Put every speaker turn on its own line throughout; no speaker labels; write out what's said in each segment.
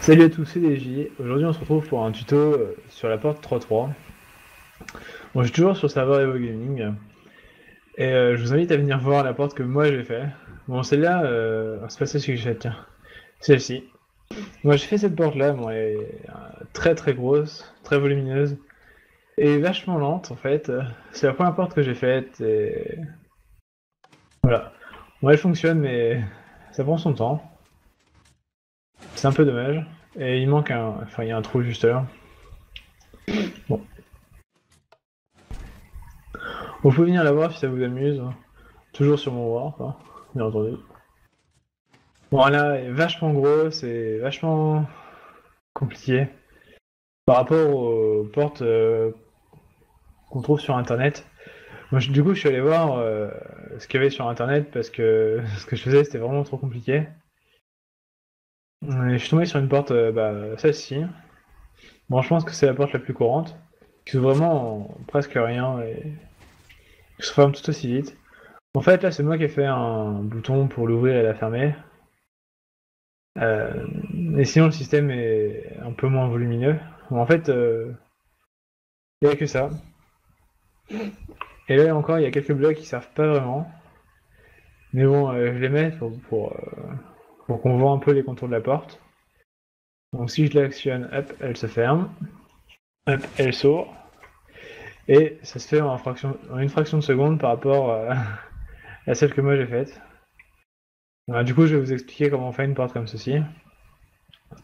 Salut à tous, c'est DJ. Aujourd'hui, on se retrouve pour un tuto sur la porte 3.3. Bon, je suis toujours sur le serveur Evo Gaming et je vous invite à venir voir la porte que moi j'ai fait. Bon, celle-là, c'est pas celle-ci que j'ai faite, tiens. Celle-ci. Moi, j'ai fait cette porte-là, bon, elle est très très grosse, très volumineuse et vachement lente en fait. C'est la première porte que j'ai faite et voilà. Bon, elle fonctionne, mais ça prend son temps. C'est un peu dommage. Et il manque un. Enfin, il y a un trou juste là. Bon. Vous pouvez venir la voir si ça vous amuse. Toujours sur mon War, quoi, bien entendu. Bon, là, elle est vachement grosse et vachement compliqué par rapport aux portes qu'on trouve sur internet. Moi, du coup, je suis allé voir ce qu'il y avait sur internet parce que ce que je faisais c'était vraiment trop compliqué. Et je suis tombé sur une porte, celle-ci. Bon, je pense que c'est la porte la plus courante, qui s'ouvre vraiment en presque rien et qui se ferme tout aussi vite. En fait, là, c'est moi qui ai fait un bouton pour l'ouvrir et la fermer. Et sinon, le système est un peu moins volumineux. En fait, il n'y a que ça. Et là encore, il y a quelques blocs qui servent pas vraiment. Mais bon, je les mets pour qu'on voit un peu les contours de la porte. Donc si je l'actionne, hop, elle se ferme. Hop, elle s'ouvre. Et ça se fait en une fraction de seconde par rapport à celle que moi j'ai faite. Alors, du coup, je vais vous expliquer comment on fait une porte comme ceci.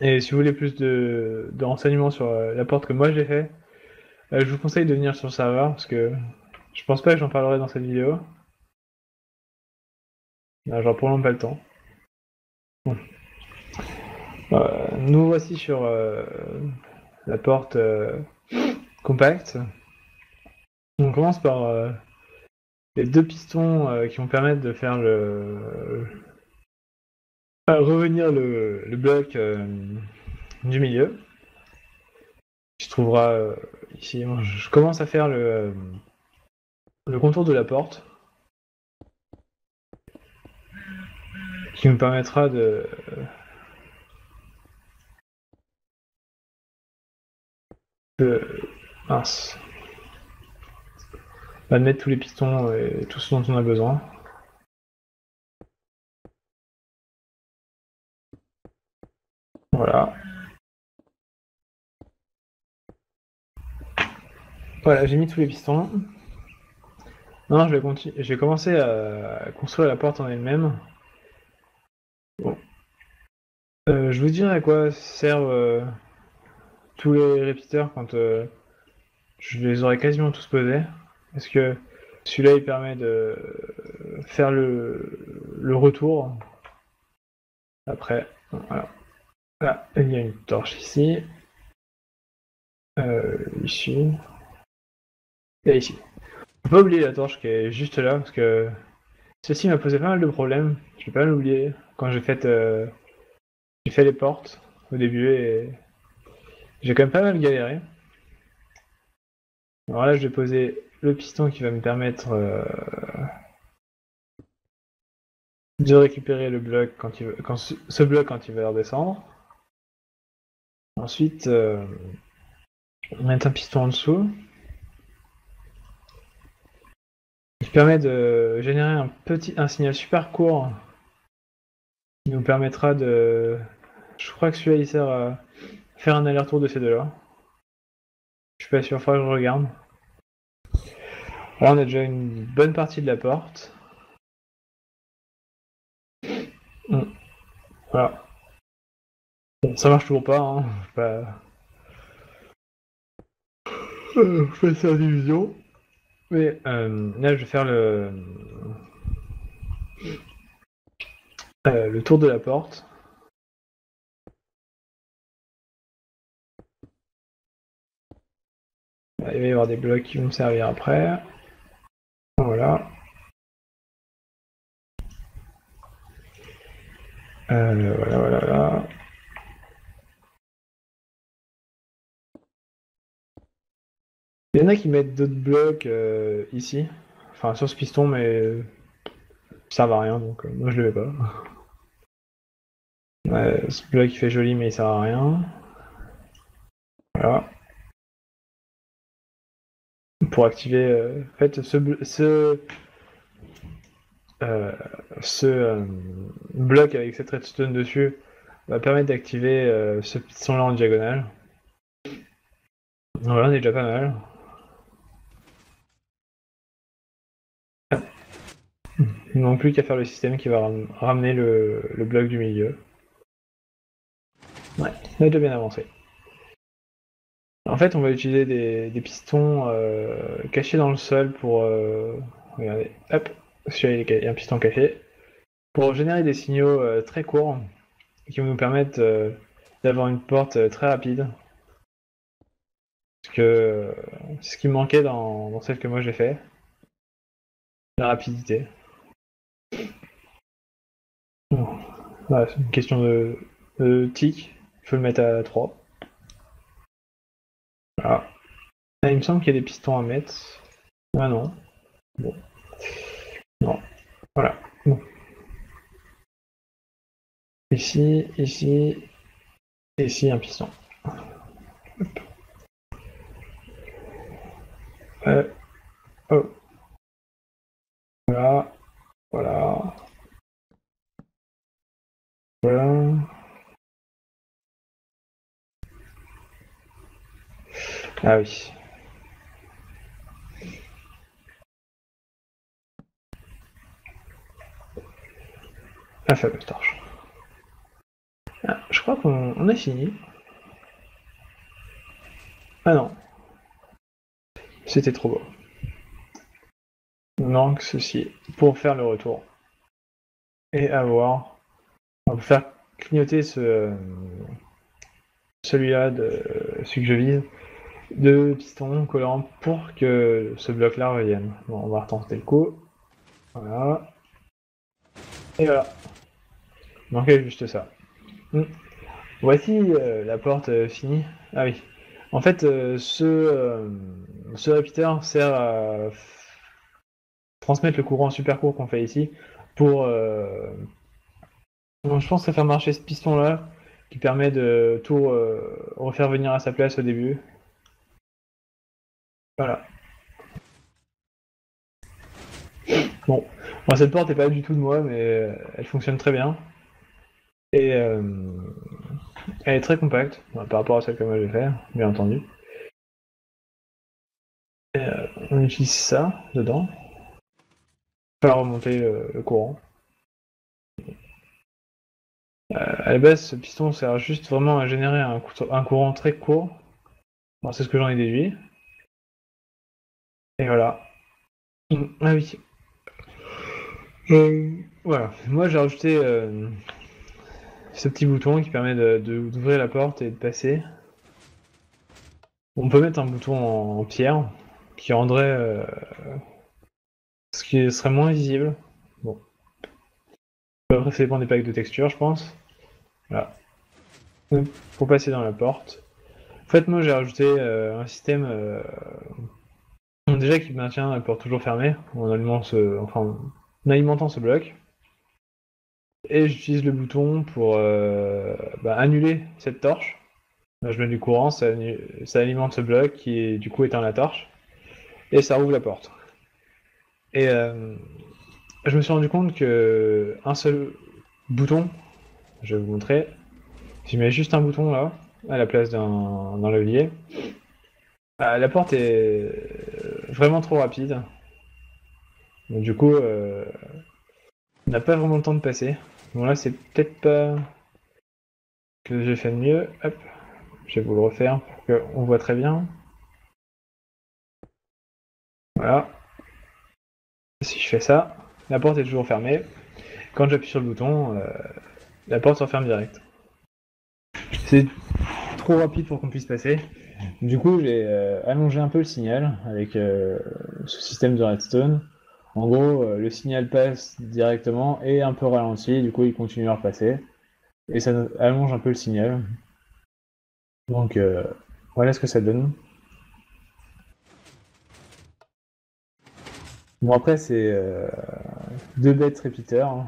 Et si vous voulez plus de renseignements sur la porte que moi j'ai fait, je vous conseille de venir sur le serveur parce que je pense pas que j'en parlerai dans cette vidéo. Genre pour l'instant pas le temps. Bon. Nous voici sur la porte compacte. On commence par les deux pistons qui vont permettre de faire revenir le bloc du milieu. Qui se trouvera ici. Bon, je commence à faire le contour de la porte. Qui nous permettra de mince. De mettre tous les pistons et tout ce dont on a besoin. Voilà. Voilà, j'ai mis tous les pistons. Non, je vais commencer à construire la porte en elle-même. Bon. Je vous dirai à quoi servent tous les répéteurs quand je les aurai quasiment tous posés. Parce que celui-là, il permet de faire le retour. Après, voilà. Là, il y a une torche ici. Ici. Et ici. Faut pas oublier la torche qui est juste là, parce que ceci m'a posé pas mal de problèmes. Je vais pas l'oublier quand j'ai fait les portes au début et j'ai quand même pas mal galéré. Alors là, je vais poser le piston qui va me permettre de récupérer le bloc ce bloc quand il va redescendre. Ensuite, mettre un piston en dessous qui permet de générer un signal super court qui nous permettra de. Je crois que celui-là il sert à faire un aller-retour de ces deux-là. Je suis pas sûr, faudra que je regarde. Là, on a déjà une bonne partie de la porte. Voilà. Bon, ça marche toujours pas, hein. Je fais ça division. Mais là, je vais faire le tour de la porte. Il va y avoir des blocs qui vont me servir après. Voilà. Voilà. Il y en a qui mettent d'autres blocs ici. Enfin, sur ce piston, mais ça va rien, donc moi je le mets pas. Ouais, ce bloc il fait joli mais il sert à rien. Voilà. Pour activer, en fait, euh, ce bloc avec cette redstone dessus va permettre d'activer ce piston là en diagonale. Voilà, on est déjà pas mal. Il ne manque plus qu'à faire le système qui va ramener le bloc du milieu. Ouais, on a déjà bien avancé. En fait, on va utiliser des pistons cachés dans le sol pour... regardez, hop, celui-là il y a un piston caché. Pour générer des signaux très courts qui vont nous permettre d'avoir une porte très rapide. Parce que c'est ce qui me manquait dans celle que moi j'ai fait. La rapidité. Bon, voilà, c'est une question de tic. Il faut le mettre à 3. Voilà. Ah, il me semble qu'il y a des pistons à mettre. Ah non. Bon. Non. Voilà. Bon. Ici, ici, et ici un piston. Oh. Voilà. Voilà. Voilà. Ah oui. La fameuse torche. Ah, je crois qu'on a fini. Ah non. C'était trop beau. Il manque ceci pour faire le retour. Et avoir. On va faire clignoter celui-là, celui que je vise, de pistons collants pour que ce bloc-là revienne. Bon, on va retenter le coup. Voilà. Et voilà. Il manquait juste ça. Voici la porte finie. Ah oui. En fait, ce répéteur sert à transmettre le courant super court qu'on fait ici pour, bon, je pense, à faire marcher ce piston-là qui permet de tout refaire venir à sa place au début. Voilà. Bon, cette porte n'est pas du tout de moi, mais elle fonctionne très bien. Et elle est très compacte par rapport à celle que moi j'ai fait, bien entendu. Et, on utilise ça dedans pour faire remonter le courant. À la base, ce piston sert juste vraiment à générer un courant très court. Bon, c'est ce que j'en ai déduit. Et voilà. Ah oui. Voilà. Moi, j'ai rajouté ce petit bouton qui permet d'ouvrir la porte et de passer. On peut mettre un bouton en pierre qui rendrait ce qui serait moins visible. Bon. Après, ça dépend des packs de texture, je pense. Voilà. Pour passer dans la porte. En fait, moi, j'ai rajouté un système déjà qui maintient la porte toujours fermée en alimentant ce bloc. Et j'utilise le bouton pour annuler cette torche. Là, je mets du courant, ça alimente ce bloc qui du coup éteint la torche. Et ça ouvre la porte. Et je me suis rendu compte que un seul bouton, je vais vous montrer, si je mets juste un bouton là, à la place d'un levier, la porte est vraiment trop rapide. Donc du coup, on n'a pas vraiment le temps de passer. Bon là, c'est peut-être pas que j'ai fait de mieux. Hop, je vais vous le refaire pour qu'on voit très bien. Voilà. Si je fais ça, la porte est toujours fermée. Quand j'appuie sur le bouton, la porte se referme direct. C'est trop rapide pour qu'on puisse passer. Du coup, j'ai allongé un peu le signal avec ce système de redstone. En gros, le signal passe directement et un peu ralenti, du coup, il continue à repasser. Et ça allonge un peu le signal. Donc, voilà ce que ça donne. Bon, après, c'est deux bêtes repeaters.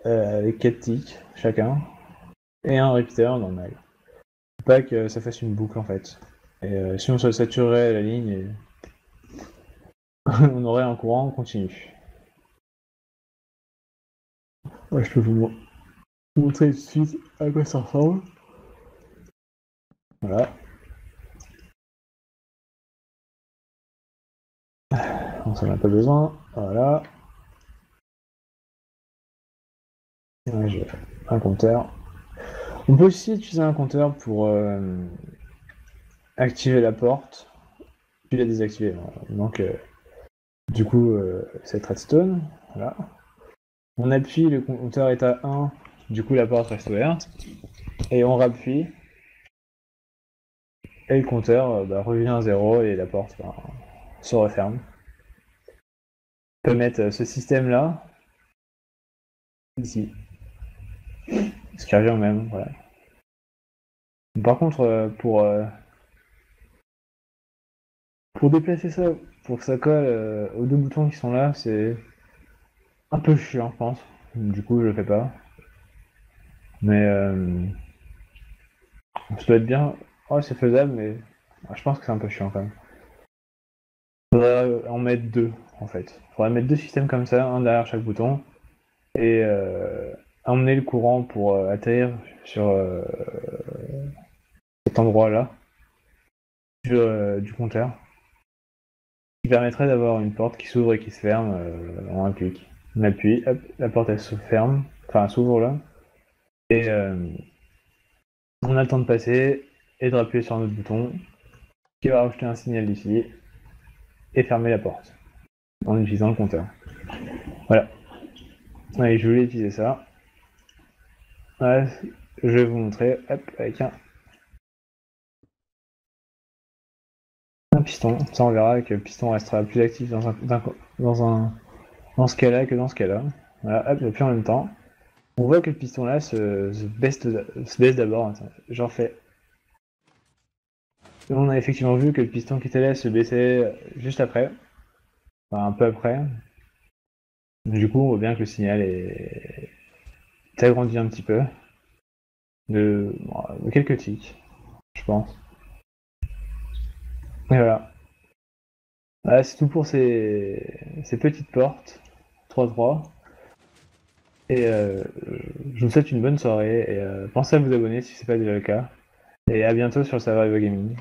avec 4 ticks chacun, et un repeater normal. Faut pas que ça fasse une boucle en fait. Et sinon ça saturerait la ligne et on aurait un courant continu. Ouais, je peux vous montrer tout de suite à quoi ça ressemble. Voilà. On s'en a pas besoin. Voilà. Ouais, j'ai un compteur. On peut aussi utiliser un compteur pour activer la porte, puis la désactiver. Donc, du coup, cette redstone, voilà. On appuie, le compteur est à 1, du coup la porte reste ouverte, et on rappuie, et le compteur revient à 0 et la porte se referme. On peut mettre ce système-là, ici, ce qui revient au même, voilà. Par contre, pour déplacer ça, pour que ça colle aux deux boutons qui sont là, c'est un peu chiant, je pense. Du coup, je le fais pas. Mais ça doit être bien. Oh, c'est faisable, mais je pense que c'est un peu chiant quand même. Faudrait en mettre deux, en fait. Faudrait mettre deux systèmes comme ça, un derrière chaque bouton, et emmener le courant pour atterrir sur cet endroit-là, du compteur, qui permettrait d'avoir une porte qui s'ouvre et qui se ferme en un clic. On appuie, hop, la porte elle se ferme, enfin elle s'ouvre là, et on a le temps de passer et de rappuyer sur un autre bouton qui va rajouter un signal d'ici et fermer la porte en utilisant le compteur. Voilà. Allez, je voulais utiliser ça. Ouais, je vais vous montrer, hop, avec un piston. Ça, on verra que le piston restera plus actif dans ce cas-là que dans ce cas-là. Voilà, hop, et puis en même temps, on voit que le piston là se baisse d'abord. J'en fais. Et on a effectivement vu que le piston qui était là se baissait juste après, enfin un peu après. Du coup, on voit bien que le signal est agrandi un petit peu, de quelques ticks, je pense. Et voilà. Voilà, c'est tout pour ces petites portes 3-3. Et je vous souhaite une bonne soirée et pensez à vous abonner si c'est pas déjà le cas. Et à bientôt sur le serveur Evo Gaming.